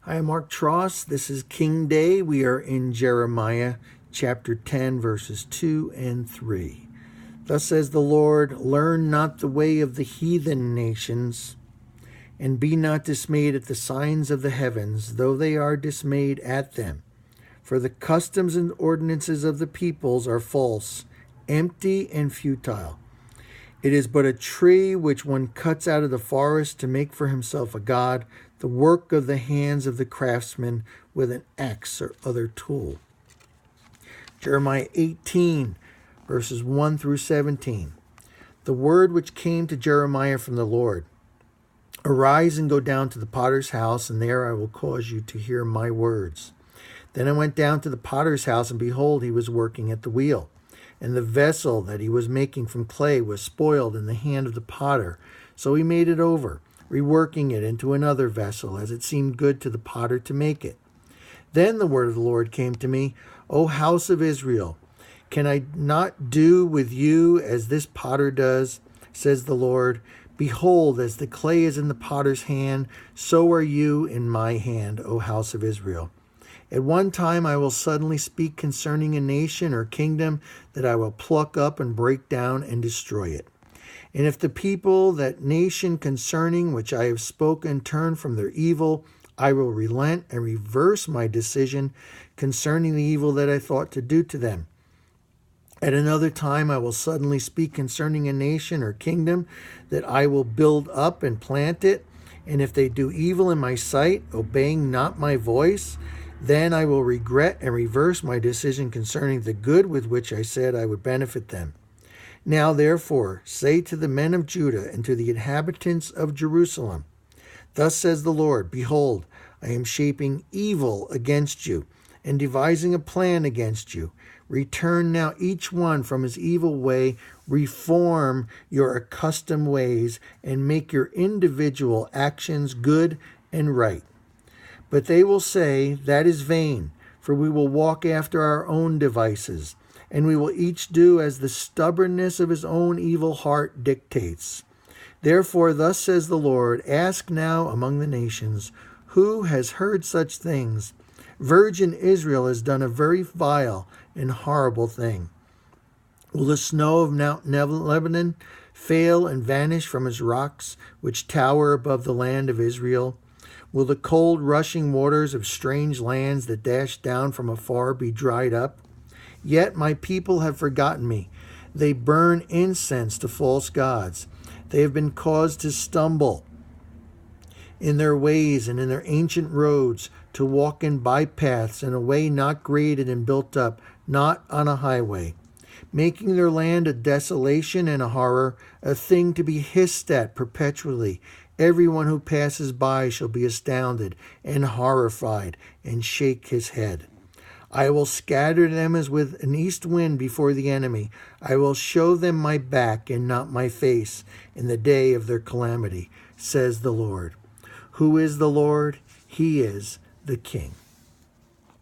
Hi, I'm Mark Tross. This is King Day. We are in Jeremiah chapter 10, verses 2 and 3. Thus says the Lord, learn not the way of the heathen nations, and be not dismayed at the signs of the heavens, though they are dismayed at them. For the customs and ordinances of the peoples are false, empty, and futile. It is but a tree which one cuts out of the forest to make for himself a god, the work of the hands of the craftsman with an axe or other tool. Jeremiah 18, verses 1 through 17. The word which came to Jeremiah from the Lord. Arise and go down to the potter's house, and there I will cause you to hear my words. Then I went down to the potter's house, and behold, he was working at the wheel. And the vessel that he was making from clay was spoiled in the hand of the potter. So he made it over, reworking it into another vessel, as it seemed good to the potter to make it. Then the word of the Lord came to me, O house of Israel, can I not do with you as this potter does, says the Lord? Behold, as the clay is in the potter's hand, so are you in my hand, O house of Israel. At one time I will suddenly speak concerning a nation or kingdom that I will pluck up and break down and destroy it. And if the people, that nation concerning which I have spoken, turn from their evil, I will relent and reverse my decision concerning the evil that I thought to do to them. At another time I will suddenly speak concerning a nation or kingdom that I will build up and plant it. And if they do evil in my sight, obeying not my voice, then I will regret and reverse my decision concerning the good with which I said I would benefit them. Now, therefore, say to the men of Judah and to the inhabitants of Jerusalem, thus says the Lord, behold, I am shaping evil against you and devising a plan against you. Return now each one from his evil way, reform your accustomed ways, and make your individual actions good and right. But they will say, that is vain, for we will walk after our own devices, and we will each do as the stubbornness of his own evil heart dictates. Therefore, thus says the Lord, ask now among the nations, who has heard such things? Virgin Israel has done a very vile and horrible thing. Will the snow of Mount Lebanon fail and vanish from his rocks, which tower above the land of Israel? Will the cold rushing waters of strange lands that dash down from afar be dried up? Yet my people have forgotten me. They burn incense to false gods. They have been caused to stumble in their ways and in their ancient roads, to walk in bypaths in a way not graded and built up, not on a highway, making their land a desolation and a horror, a thing to be hissed at perpetually. Everyone who passes by shall be astounded and horrified and shake his head. I will scatter them as with an east wind before the enemy. I will show them my back and not my face in the day of their calamity, says the Lord. Who is the Lord? He is the King.